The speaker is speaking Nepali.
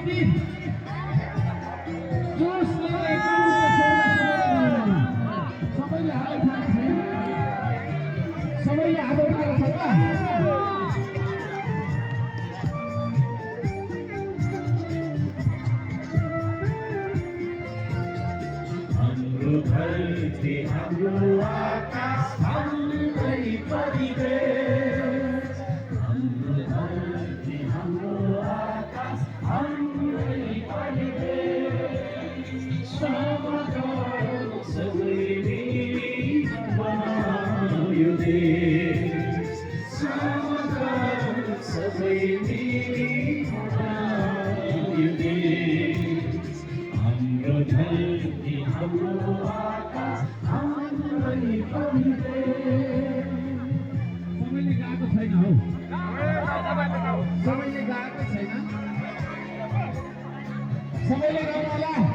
प्रस्तुति जोसले सबैले हात उठाएको छैन सबैले हात उठाएको छ हाम्रो धरती हाम्रो आकाश हाम्रै परिवेश हाम्रो धरती हाम्रो आकाश हाम्रै परिवेश समाजको सबैले बनायो देश समाजको सबैले बनायो देश हाम्रो धरती हाम्रो आकाश हाम्रै परिवेश सबैले गाएको छैन हौ सबैले गाएको छैन सबैले गाउँ होला